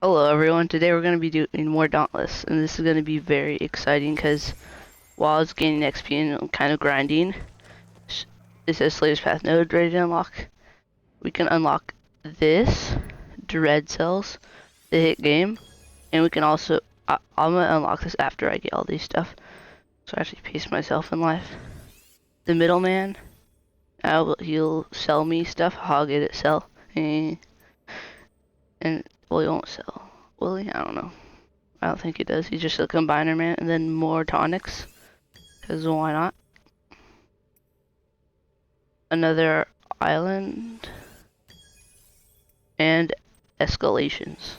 Hello everyone, today we're going to be doing more Dauntless, and this is going to be very exciting because while it's gaining XP and kind of grinding, it says Slayer's Path node ready to unlock. We can unlock this, Dread Cells, the hit game, and we can also, I'm going to unlock this after I get all these stuff, so I actually pace myself in life. The middleman, he'll sell me stuff, I'll get it sell, and well, he won't sell, will he? I don't know. I don't think he does. He's just a combiner man, and then more tonics, because why not? Another island, and escalations.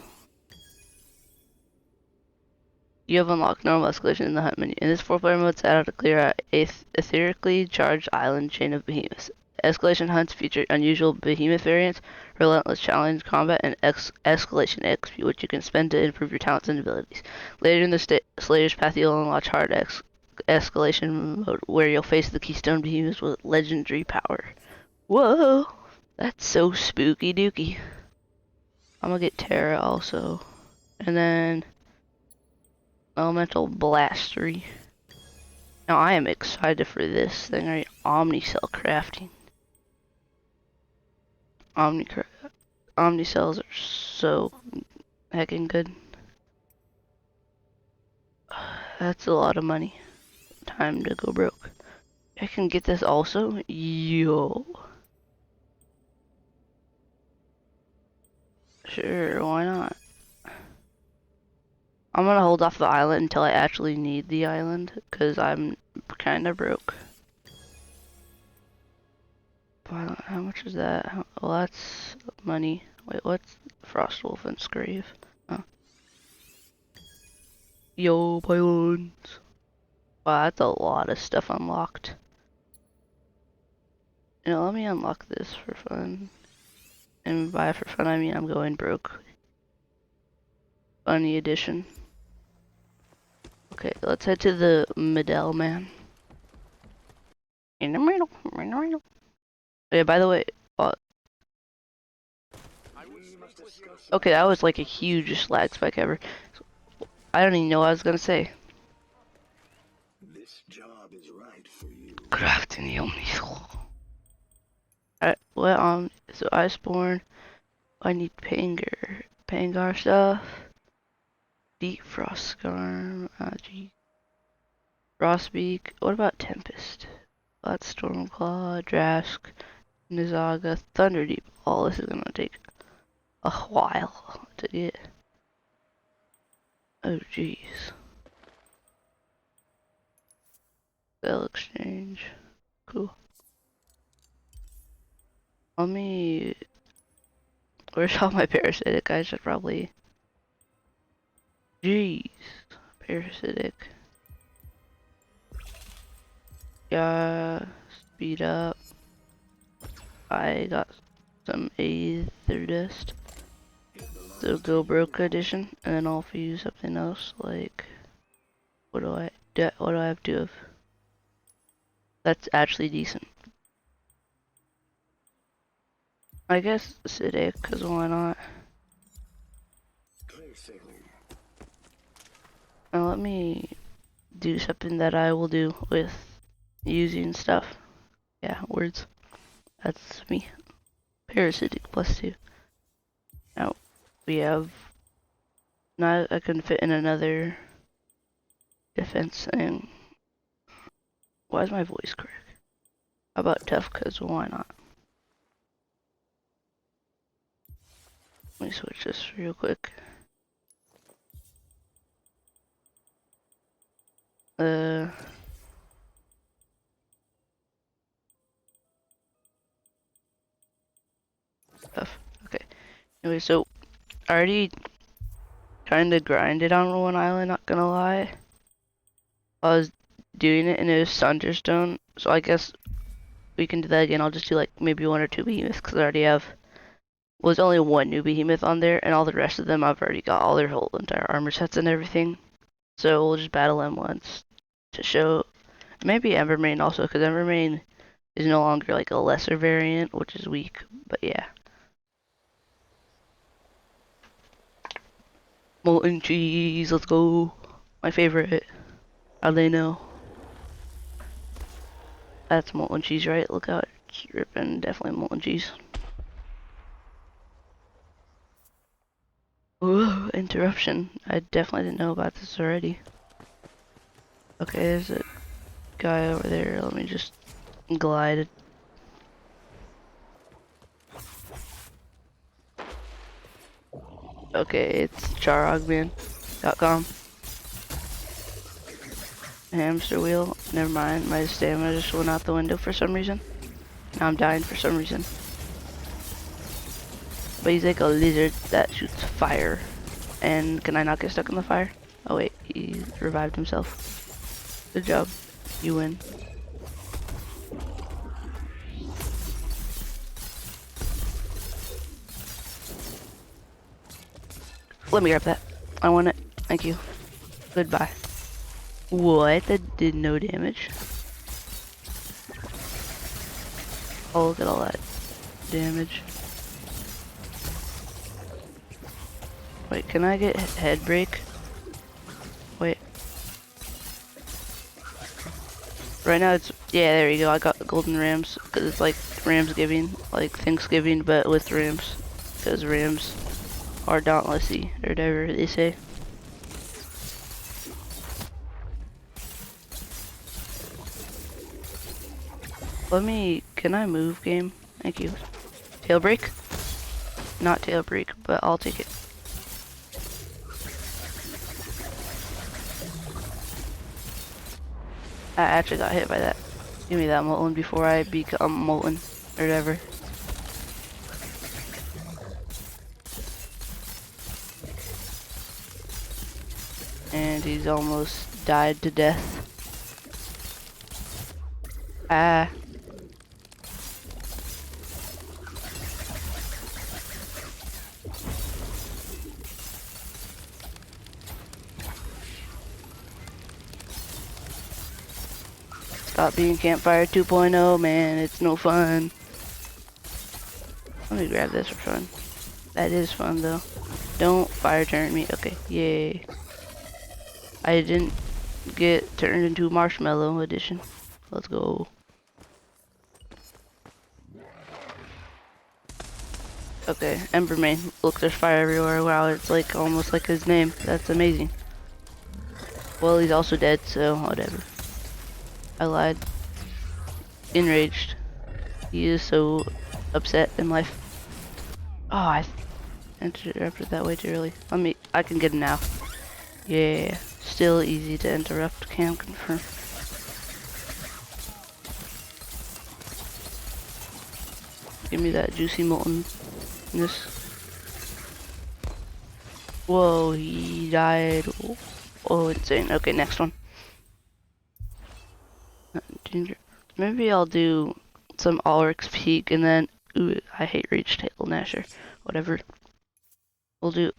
You have unlocked normal escalation in the hunt menu. In this 4-player mode, set out to clear out etherically charged island chain of behemoths. Escalation hunts feature unusual behemoth variants, relentless challenge combat, and escalation XP, which you can spend to improve your talents and abilities. Later in the Slayer's Path, you'll unlock hard escalation mode, where you'll face the keystone behemoths with legendary power. Whoa! That's so spooky dooky. I'm gonna get Terra also. And then Elemental Blastery. Now I am excited for this thing, right? Omnicell crafting. Omnicells are so heckin' good. That's a lot of money. Time to go broke. I can get this also? Yo. Sure, why not? I'm gonna hold off the island until I actually need the island, because I'm kinda broke. How much is that? Well, that's money. Wait, what's Frostwolf and Scrave? Oh. Yo, pylons. Wow, that's a lot of stuff unlocked. You know, let me unlock this for fun. And by for fun, I mean I'm going broke. Funny edition. Okay, let's head to the Medell man. In the middle, in the middle. Yeah, by the way, okay, that was like a huge lag spike ever. I don't even know what I was gonna say. This job is right for you. Crafting the Omnicell. Well, so Iceborne. I need Pangar stuff. Deep Frost Scarm. Gee. Frostbeak. What about Tempest? That's Stormclaw, Drask, Nizaga, Thunderdeep. All this is gonna take a while to get. Oh jeez. Cell exchange. Cool. Let me. Where's all my parasitic? I should probably. Jeez. Parasitic. Yeah. Speed up. I got some Aether Dust. So go broke edition, and then I'll use something else like. What do I have to have? That's actually decent. I guess acidic, cause why not? Now let me do something that I will do with using stuff. Yeah, words. That's me. Parasitic +2. Now we have. Now I can fit in another defense thing. Why is my voice crack? How about tough? Cause why not? Let me switch this real quick. Stuff. Okay. Anyway, so I already kind of grinded on one island. Not gonna lie. I was doing it and it was Thunderstone, so I guess we can do that again. I'll just do like maybe 1 or 2 behemoths because I already have. Was only 1 new behemoth on there, and all the rest of them I've already got all their whole entire armor sets and everything. So we'll just battle them once to show. Maybe Evermane also, because Evermane is no longer like a lesser variant, which is weak. But yeah. Molten cheese, let's go. My favorite. How'd they know? That's molten cheese, right? Look how it's dripping. Definitely molten cheese. Ooh, interruption. I definitely didn't know about this already. Okay, there's a guy over there. Let me just glide. Okay, it's charogman.com. Hamster wheel. Never mind. My stamina just went out the window for some reason. Now I'm dying for some reason. But he's like a lizard that shoots fire. And can I not get stuck in the fire? Oh wait, he revived himself. Good job. You win. Let me grab that. I want it. Thank you. Goodbye. What? That did no damage. Oh, look at all that damage. Wait, can I get head break? Wait. Right now it's, yeah, there you go. I got the golden rams, because it's like Ramsgiving, like Thanksgiving, but with rams. Because rams are dauntlessy, or whatever they say. Can I move, game? Thank you. Tail break? Not tail break, but I'll take it. I actually got hit by that. Give me that molten before I become molten, or whatever. And he's almost died to death. Ah. Stop being campfire 2.0, man. It's no fun. Let me grab this for fun. That is fun, though. Don't fire turn me. Okay, yay. I didn't get turned into Marshmallow Edition. Let's go. Okay, Embermane. Look, there's fire everywhere. Wow, it's like almost like his name. That's amazing. Well, he's also dead, so whatever. I lied. Enraged. He is so upset in life. Oh, I interrupted that way too early. I can get him now. Yeah, still easy to interrupt, can confirm. Give me that juicy moltenness. Whoa, he died. Oh, insane. Okay, next one. Ginger. Maybe I'll do some Ulrich's Peak and then, ooh, I hate Reach Tail Gnasher. Whatever. We'll do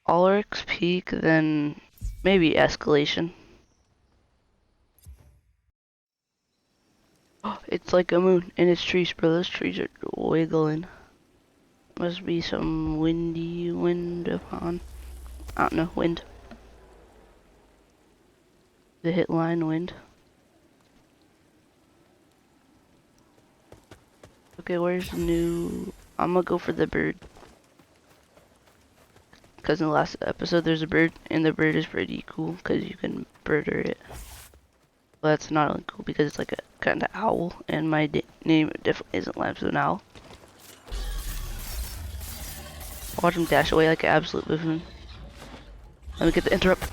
Ulrich's Peak, then maybe Escalation. Oh, it's like a moon and it's trees, bro. Those trees are wiggling. Must be some windy wind upon. I don't know, wind. The hit line wind. Okay, where's the new? I'm gonna go for the bird. Because in the last episode there's a bird, and the bird is pretty cool because you can birder it. Well, that's not only cool because it's like a kind of owl, and my name definitely isn't Lamson Owl. Watch him dash away like an absolute buffoon. Let me get the interrupt.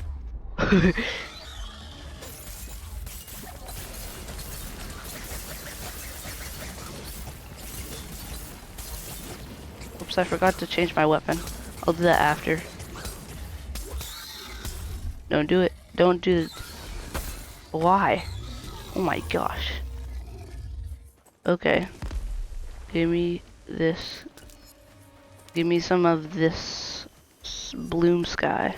Oops, I forgot to change my weapon. I'll do that after. Don't do it. Don't do it. Why? Oh my gosh. Okay. Give me this. Give me some of this bloom sky.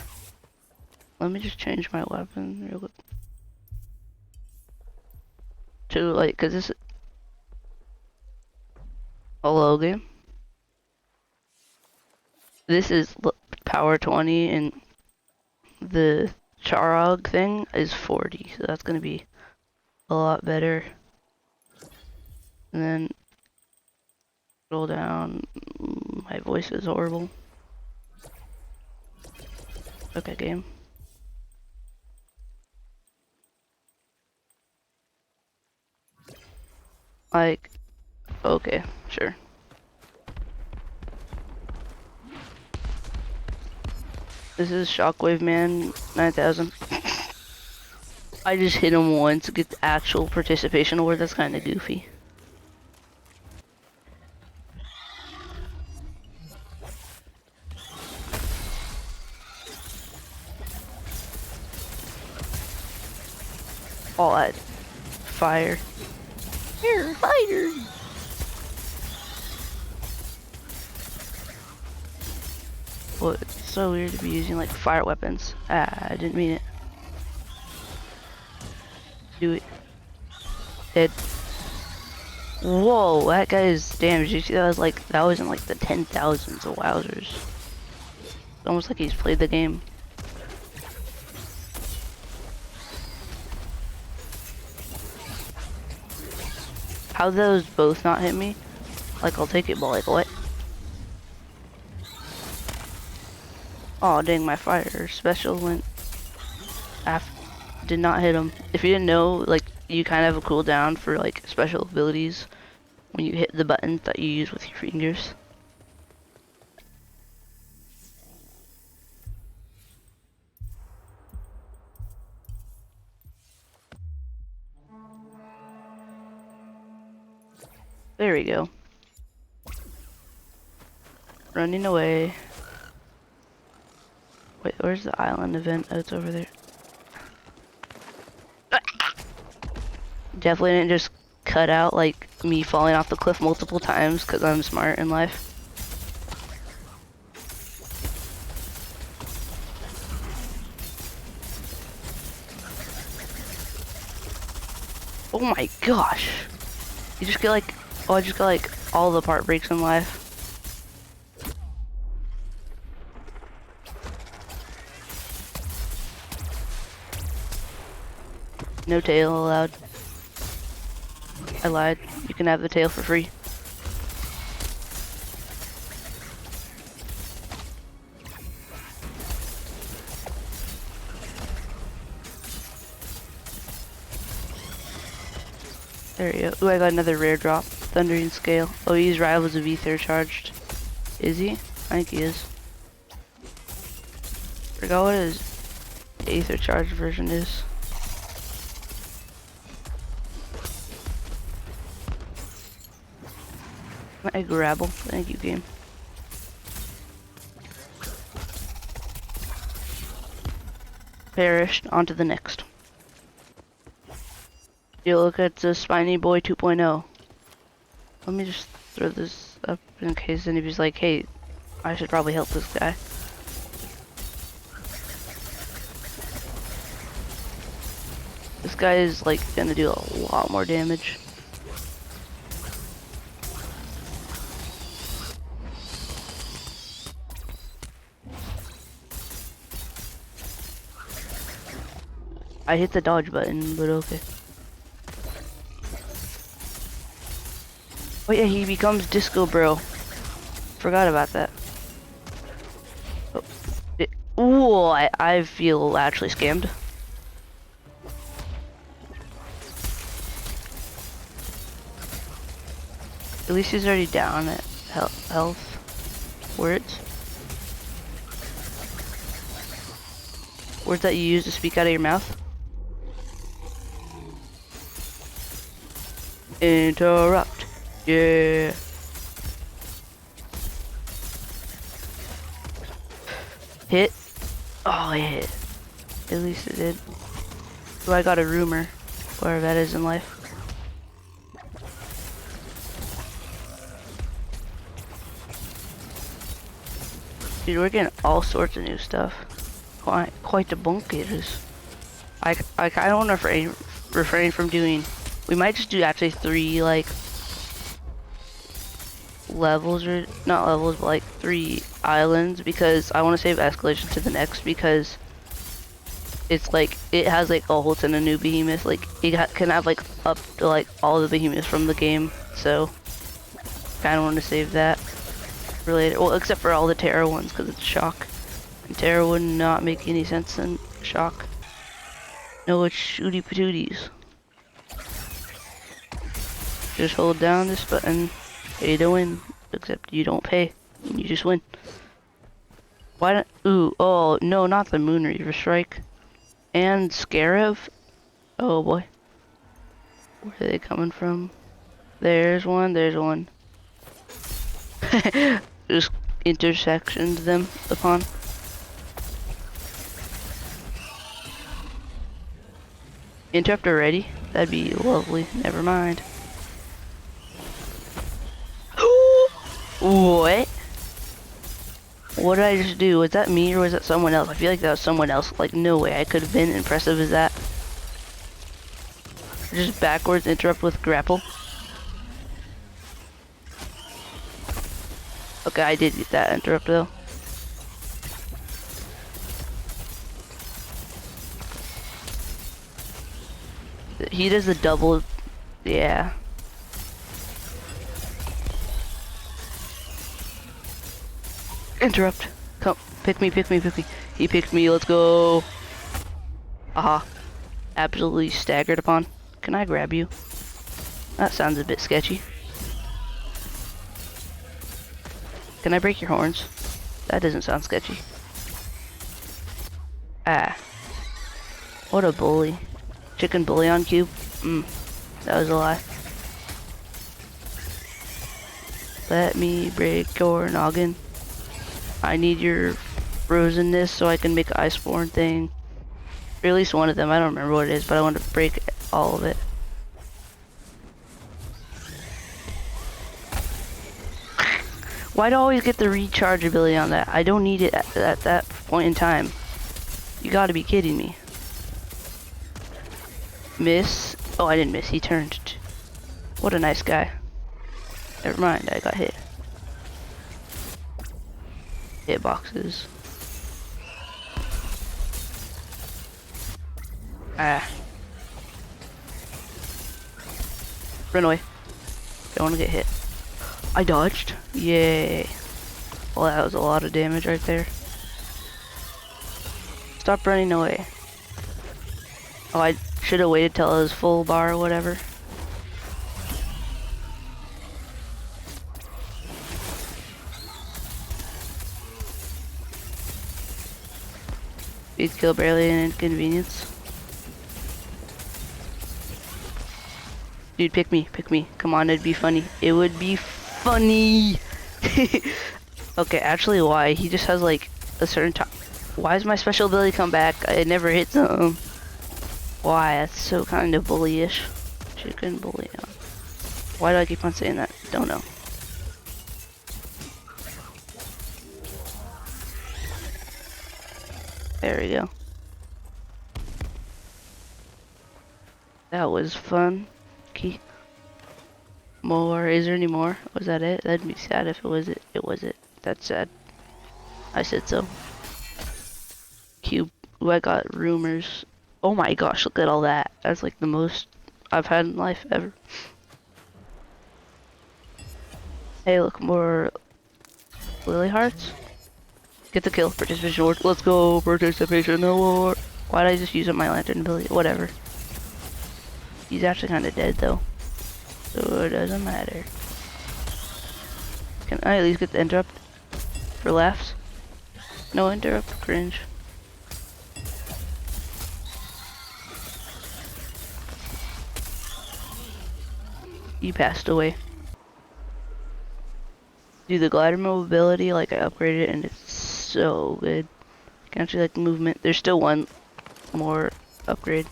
Let me just change my weapon real quick. To like, cause this. Hello game. This is power 20, and the Charog thing is 40, so that's gonna be a lot better. And then scroll down. My voice is horrible. Okay, game. Like, okay, sure. This is Shockwave Man 9000. I just hit him once to get the actual participation award. That's kind of goofy. All that fire. Here, fighter. Well, it's so weird to be using like fire weapons. Ah, I didn't mean it. Do it. Dead. Whoa, that guy is damaged. You see that was in like the 10,000s of wowzers. It's almost like he's played the game. How those both not hit me? Like, I'll take it, but like, what? Oh, dang, my fire special went did not hit him. If you didn't know, like, you kind of have a cooldown for like special abilities when you hit the buttons that you use with your fingers. There we go. Running away. Wait, where's the island event? Oh, it's over there. Definitely didn't just cut out like me falling off the cliff multiple times because I'm smart in life. Oh my gosh. You just get like, oh, I just got like all the part breaks in life. No tail allowed. I lied. You can have the tail for free. There you go. Ooh, I got another rare drop. Thundering Scale. Oh, he's Rivals of Ether charged. Is he? I think he is. Forgot what his Ether charged version is. I grabble. Thank you, game. Perished. On to the next. You look at the Spiny Boy 2.0. Let me just throw this up in case anybody's like, hey, I should probably help this guy. This guy is like gonna do a lot more damage. I hit the dodge button, but okay. Oh yeah, he becomes Disco Bro. Forgot about that. Oh, ooh, I feel actually scammed. At least he's already down at health. Words. Words that you use to speak out of your mouth. Interrupt. Yeah. Hit. Oh, I hit. At least it did. So I got a rumor, wherever that is in life. Dude, we're getting all sorts of new stuff. Quite the bunk it is. I kind of want to refrain from doing. We might just do actually 3 like levels, or not levels, but like 3 islands, because I want to save escalation to the next, because it's like, it has like a whole ton of new behemoths. Like, can have like up to like all the behemoths from the game, so kind of want to save that for later. Well, except for all the Terra ones, because it's shock. And Terra would not make any sense in shock. No, it's shooty patooties. Just hold down this button, pay to win. Except you don't pay, you just win. Why don't, ooh, oh, no, not the Moon Reaver Strike. And Scarab. Oh boy. Where are they coming from? There's one, there's one. Just intersections them upon. Interrupt already? That'd be lovely. Never mind. What? What did I just do? Was that me or was that someone else? I feel like that was someone else. Like, no way I could have been impressive as that. Just backwards interrupt with grapple. Okay, I did get that interrupt though. He does the double, yeah. Interrupt. Come, pick me, pick me, pick me. He picked me, let's go. Aha. Absolutely staggered upon. Can I grab you? That sounds a bit sketchy. Can I break your horns? That doesn't sound sketchy. Ah. What a bully. Chicken bouillon cube? That was a lie. Let me break your noggin. I need your frozenness so I can make an iceborne thing. Or at least one of them, I don't remember what it is, but I want to break all of it. Why do I always get the recharge ability on that? I don't need it at that point in time. You gotta be kidding me. Miss. Oh, I didn't miss. He turned. What a nice guy. Never mind, I got hit. Hit boxes. Ah. Run away. Don't want to get hit. I dodged. Yay. Well, that was a lot of damage right there. Stop running away. Oh, I should have waited till it was full bar or whatever. Speed kill barely an inconvenience. Dude, pick me, pick me. Come on, it'd be funny. It would be funny. Okay, actually, why? He just has like a certain time. Why does my special ability come back? I never hit them. Why? That's so kind of bullyish. Chicken bully. Why do I keep on saying that? Don't know. There we go. That was fun. Key. More. Is there any more? Was that it? That'd be sad if it was it. It was it. That's sad. I said so. Cube. Ooh, I got rumors. Oh my gosh, look at all that. That's like the most I've had in life ever. Hey, look, more lily hearts. Get the kill. Participation award. Let's go. Participation award. Why did I just use up my lantern ability? Whatever. He's actually kind of dead though, so it doesn't matter. Can I at least get the interrupt for laughs? No interrupt. Cringe. You passed away. Dude, the glider mobility, like I upgraded it and it's so good. You can actually like movement. There's still one more upgrade.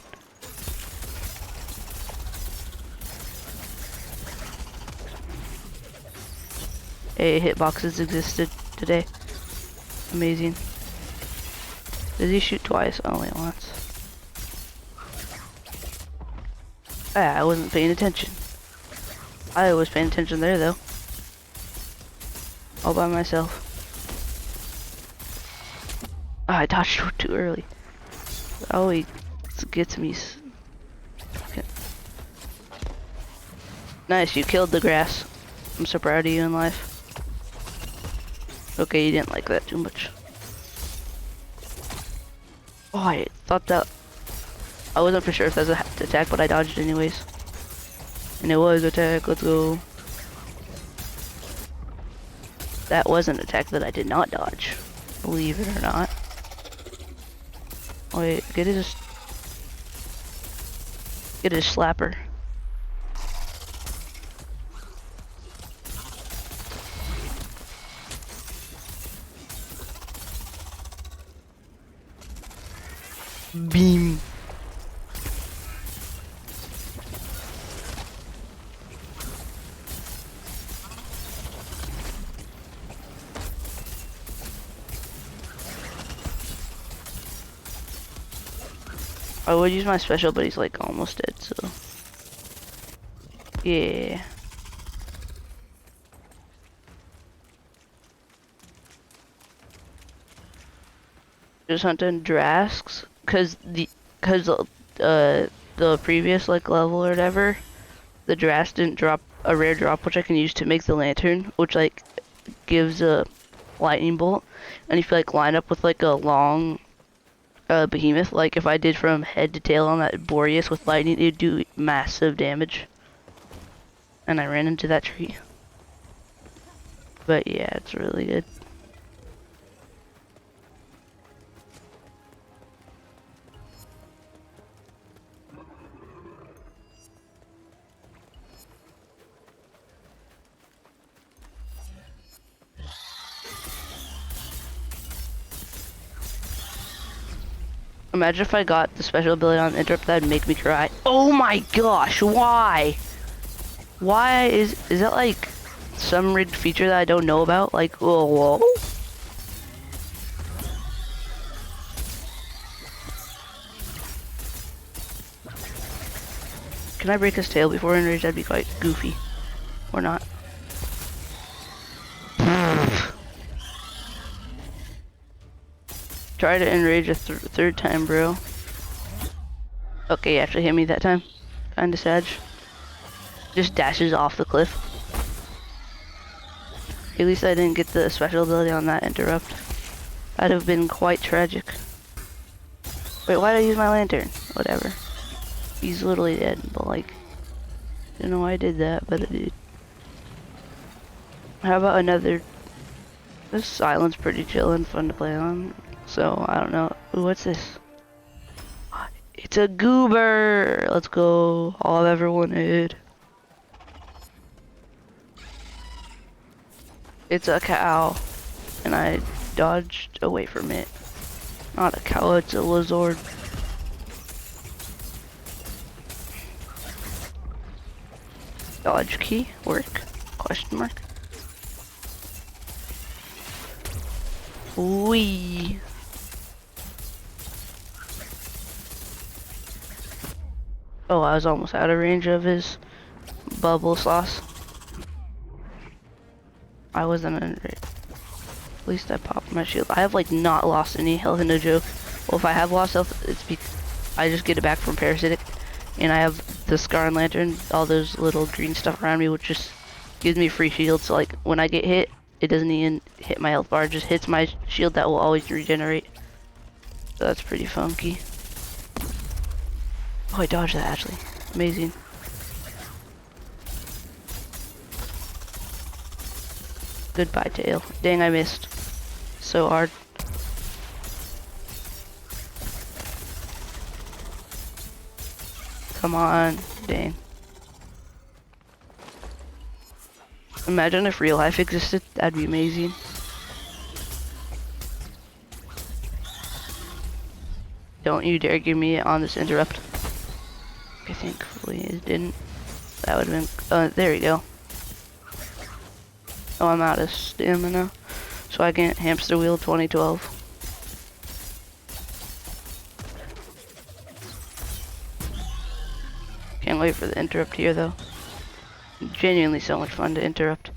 Hey, hitboxes existed today. Amazing. Does he shoot twice? Oh wait, once. Ah, I wasn't paying attention. I was paying attention there though. all by myself. Oh, I dodged too early. Oh, he gets me. Okay. Nice, you killed the grass. I'm so proud of you in life. Okay, you didn't like that too much. Oh, I thought that... I wasn't for sure if that was an attack, but I dodged anyways. And it was attack, let's go. That was an attack that I did not dodge. Believe it or not. Wait, get his slapper. Beam. I would use my special, but he's like almost dead, so. Yeah. Just hunting Drasks, cause the previous like level or whatever, the Drask didn't drop a rare drop which I can use to make the lantern, which like gives a lightning bolt, and if you like line up with like a long behemoth, like if I did from head to tail on that Boreas with lightning, it'd do massive damage. And I ran into that tree. But yeah, it's really good. Imagine if I got the special ability on interrupt, that'd make me cry. Oh my gosh, why? Why is that like some rigged feature that I don't know about? Like, whoa. Can I break his tail before enrage? That'd be quite goofy. Or not. Try to enrage a third time, bro. Okay, he actually hit me that time. Kinda sad. Just dashes off the cliff. At least I didn't get the special ability on that interrupt. That'd have been quite tragic. Wait, why did I use my lantern? Whatever. He's literally dead, but like, I don't know why I did that, but I did. How about another? This island's pretty chill and fun to play on, so I don't know. Ooh, what's this? It's a goober! Let's go. All I've ever wanted. It's a cow, and I dodged away from it. Not a cow, it's a lizard. Dodge key, work? Question mark. Wee. Oh, I was almost out of range of his bubble sauce. I wasn't in it. At least I popped my shield. I have like not lost any health, no joke. Well, if I have lost health, it's because I just get it back from parasitic. And I have the Scar and Lantern, all those little green stuff around me, which just gives me free shield. So like when I get hit, it doesn't even hit my health bar, it just hits my shield that will always regenerate. So that's pretty funky. Oh, I dodged that actually. Amazing. Goodbye, tail. Dang, I missed. So hard. Come on. Dang. Imagine if real life existed. That'd be amazing. Don't you dare give me on this interrupt. Okay, thankfully it didn't. That would have been... there we go. Oh, I'm out of stamina. So I can hamster wheel 2012. Can't wait for the interrupt here though. Genuinely so much fun to interrupt.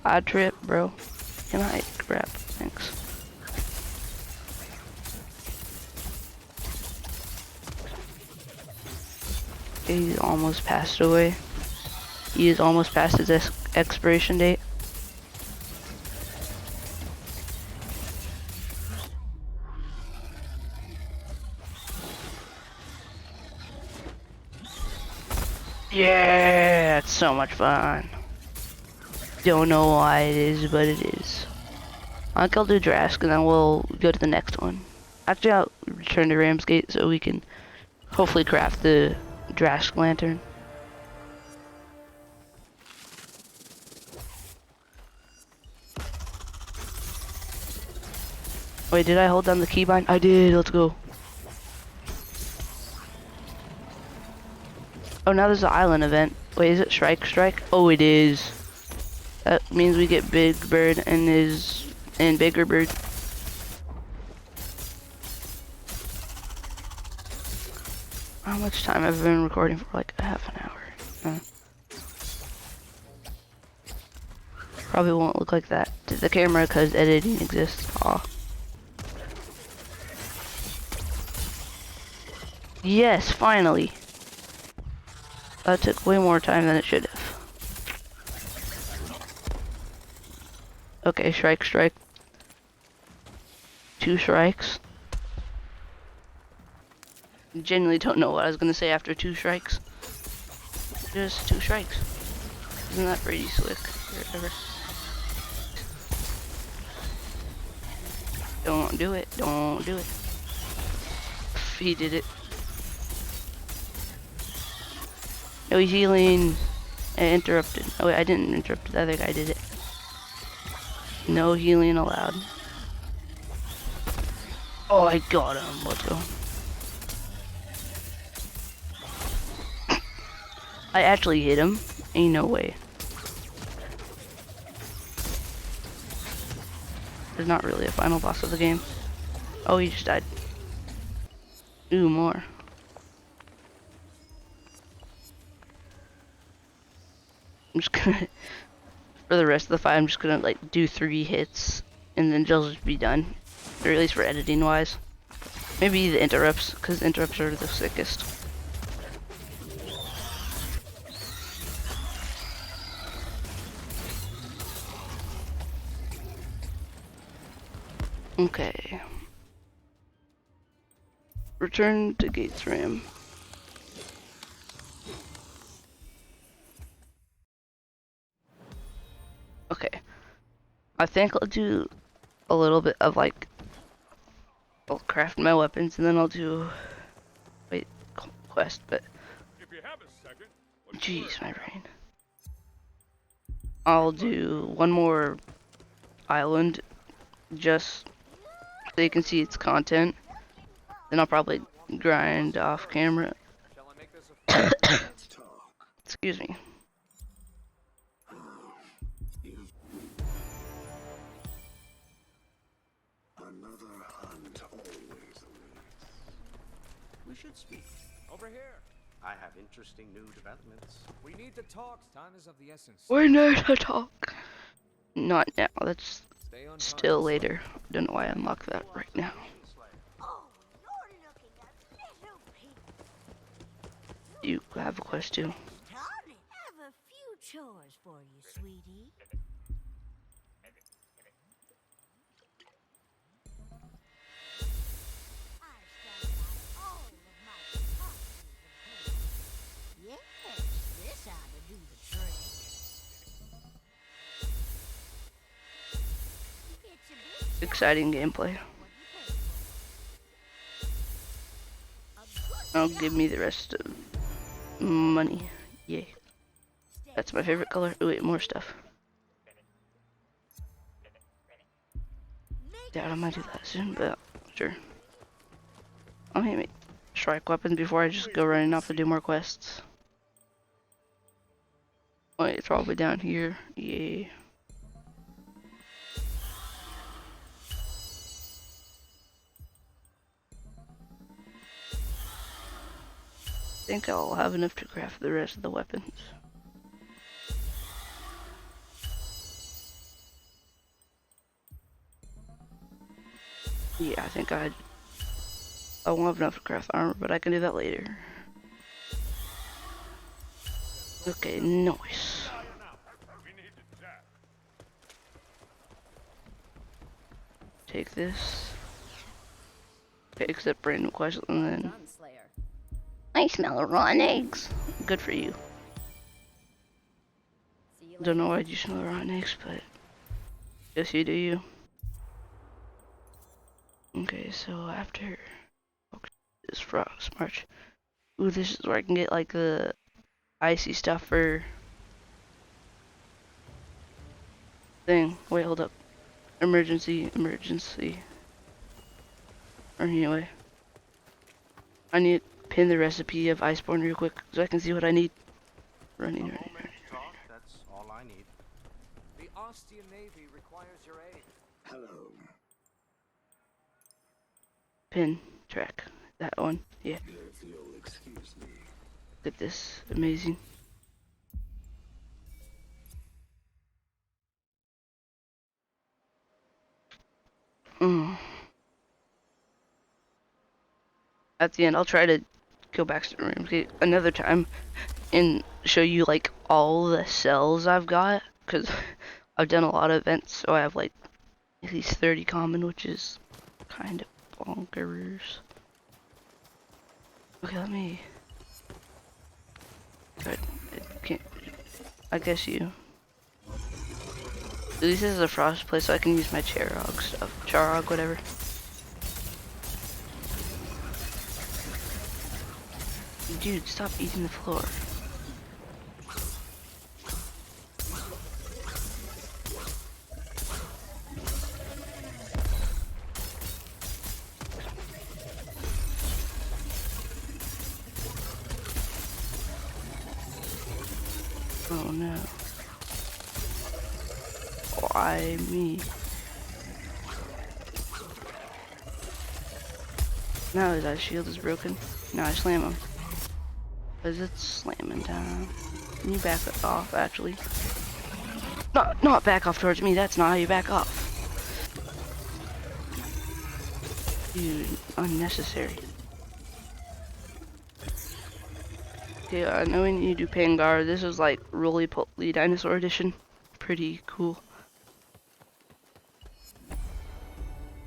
I trip, bro. Can I grab? Thanks. He's almost passed away. He is almost past his expiration date. Yeah, it's so much fun. Don't know why it is, but it is. I think I'll do Drask and then we'll go to the next one. Actually, I'll return to Ramsgate so we can hopefully craft the Drask lantern. Wait, did I hold down the keybind? I did, let's go. Oh, now there's an island event. Wait, is it Strike? Oh, it is. That means we get Big Bird and Bigger Bird. How much time have I been recording for? Like a half an hour. Probably won't look like that to the camera because editing exists. Aw. Yes, finally. That took way more time than it should have. Okay, strike. 2 strikes. Genuinely don't know what I was gonna say after 2 strikes. Just 2 strikes. Isn't that pretty slick? Whatever. Don't do it. Don't do it. He did it. No, he's healing. I interrupted. Oh wait, I didn't interrupt. The other guy did it. No healing allowed. Oh, I got him. Let's go. I actually hit him. Ain't no way. There's not really a final boss of the game. Oh, he just died. Ooh, more. I'm just gonna, for the rest of the fight, I'm just gonna like do 3 hits and then they'll just be done. Or at least for editing wise. Maybe the interrupts, because interrupts are the sickest. Okay. Return to Gates Ram. Okay. I think I'll do a little bit of like, I'll craft my weapons and then I'll do, wait, quest, but, If you have a second, jeez, my brain. I'll do one more island, just so you can see its content. Then I'll probably grind off camera. shall I make this a Let's talk. Excuse me. You. Another hunt always awaits. We should speak. over here? I have interesting new developments. We need to talk. Time is of the essence. We're not to talk. Not now. That's Stay on still time. later. Don't know why I unlocked that right now. Oh, you're looking a little pink. You have a quest too. Tony, have a few chores for you, sweetie. I stand by all of my precautions and plans. Yes, this ought to do the trick. It's a bit Exciting gameplay. what you pay for. A good I'll give me the rest of money. Yay. That's my favorite color. Oh wait, more stuff. Doubt I might do that soon, but sure. I'll make strike weapons before I just go running off to do more quests. Oh wait, it's probably down here. Yay. I think I'll have enough to craft the rest of the weapons. Yeah, I think I won't have enough to craft armor, but I can do that later. Okay, nice. We need to chat. Take this. Okay, accept random quest and then Done, Slayer. I smell rotten eggs. Good for you. See you Don't later. know why you smell rotten eggs, but yes, you do you. Okay, so after this frost march, ooh, this is where I can get like the icy stuff for thing. Wait, hold up. Emergency. Or anyway, I need to pin the recipe of Iceborne real quick so I can see what I need. Running. Talk, that's all I need. The Ostian Navy requires your aid. Hello. Pin track. That one. Yeah. If you'll excuse me. Look at this. Amazing. Mm. At the end, I'll try to go back to the room another time and show you like all the cells I've got, because I've done a lot of events, so I have like at least 30 common, which is kind of bonkers. Okay, let me. Good. I guess you. At least this is a frost place, so I can use my Charog stuff. Charog, whatever. Dude, stop eating the floor. Oh no. Why me? Now his shield is broken. Now I slam him. Cause it's slamming time. Can you back it off, actually? Not back off towards me. That's not how you back off. Dude, unnecessary. Okay, I know we need to do Pangar. This is like roly-poly dinosaur edition. Pretty cool.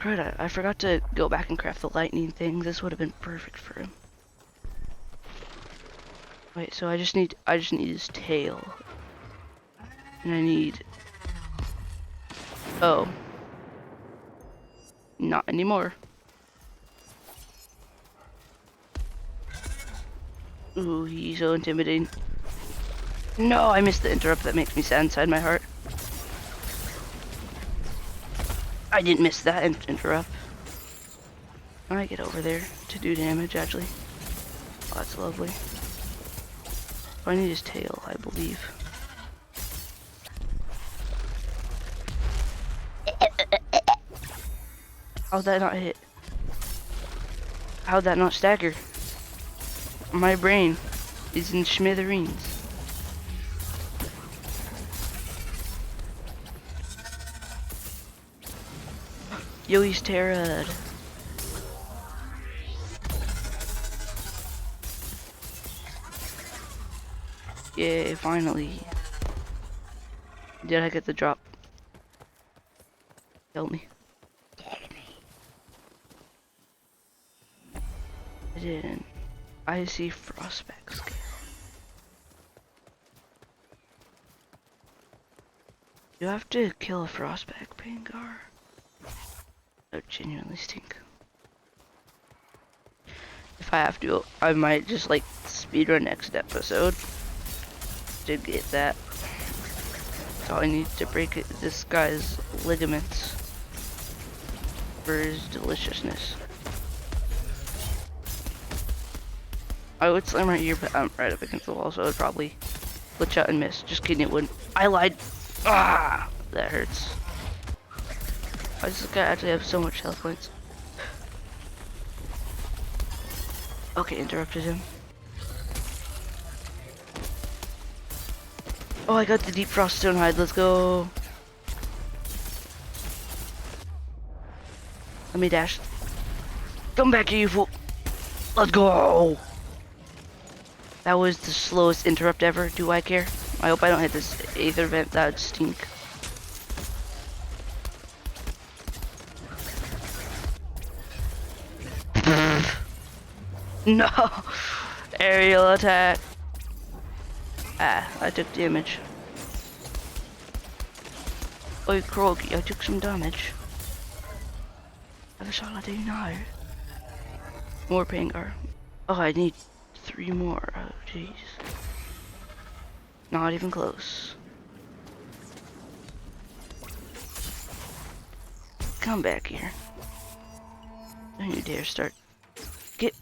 Right, I forgot to go back and craft the lightning thing. This would have been perfect for him. Wait, so I just need his tail. And I need... Oh. Not anymore. Ooh, he's so intimidating. No, I missed the interrupt. That makes me sad inside my heart. I didn't miss that interrupt. I get over there to do damage, actually. Oh, that's lovely. I need his tail, I believe. How'd that not hit? How'd that not stagger? My brain is in smithereens. Yo, he's terror'd. Yay, finally. Did I get the drop? Tell me. I didn't. I see Frostback scale. You have to kill a Frostback Pangar. That would genuinely stink. If I have to, I might just like speedrun next episode to get that. So I need to break this guy's ligaments for his deliciousness. I would slam right here, but I'm right up against the wall, so it would probably glitch out and miss. Just kidding, it wouldn't. I lied. Ah, that hurts. Why does this guy actually have so much health points? Okay, interrupted him. Oh, I got the deep frost stone hide. Let's go. Let me dash. Come back here, you fool. Let's go. That was the slowest interrupt ever. Do I care? I hope I don't hit this 8th event. That would stink. No. Aerial attack. Ah, I took damage. Oh, Krogi, I took some damage. How shall I do now? More Pangar. Oh, I need 3 more. Oh, jeez. Not even close. Come back here. Don't you dare start. Get.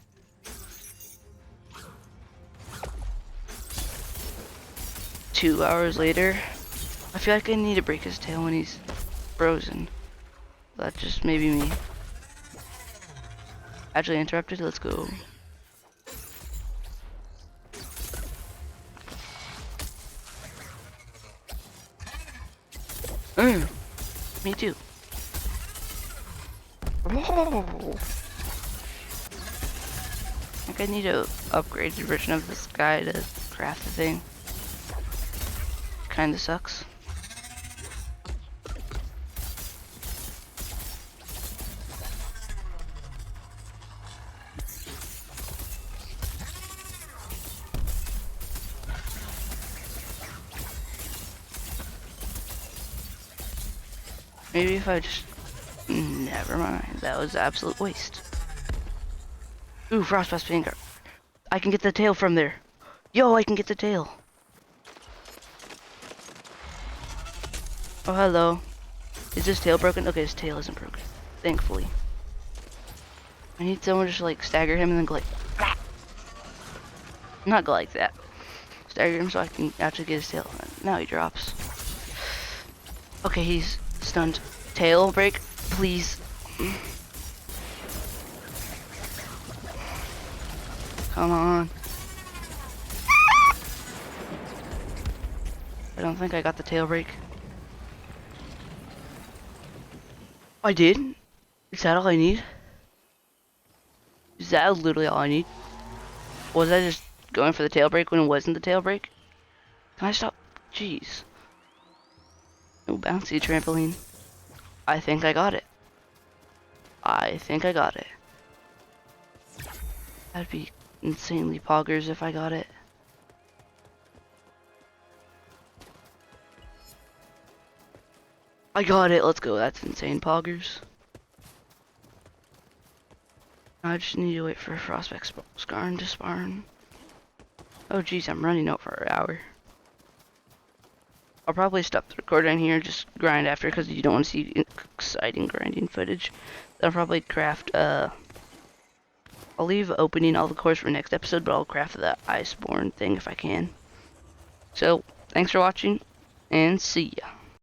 Two hours later. I feel like I need to break his tail when he's frozen. That's just maybe me. Actually interrupted, let's go. Me too. Oh. I think I need a upgraded version of this guy to craft the thing. Kinda sucks. Maybe if I just... Never mind. That was absolute waste. Ooh, Frostbust Finger. I can get the tail from there. Yo, I can get the tail. Oh, hello. Is his tail broken? Okay, his tail isn't broken. Thankfully. I need someone to just like stagger him and then go like... Ah! Not go like that. Stagger him so I can actually get his tail. Now he drops. Okay, he's stunned. Tail break, please. Come on. I don't think I got the tail break. I did? Is that all I need? Is that literally all I need? Was I just going for the tail break when it wasn't the tail break? Can I stop? Jeez. No bouncy trampoline. I think I got it. I think I got it. That'd be insanely poggers if I got it. I got it, let's go. That's insane poggers. I just need to wait for Frostback Scarn to spawn. Oh jeez, I'm running out for an hour. I'll probably stop the recording here, just grind after, because you don't want to see exciting grinding footage. I'll probably craft, I'll leave opening all the cores for next episode, but I'll craft that Iceborne thing if I can. So, thanks for watching, and see ya.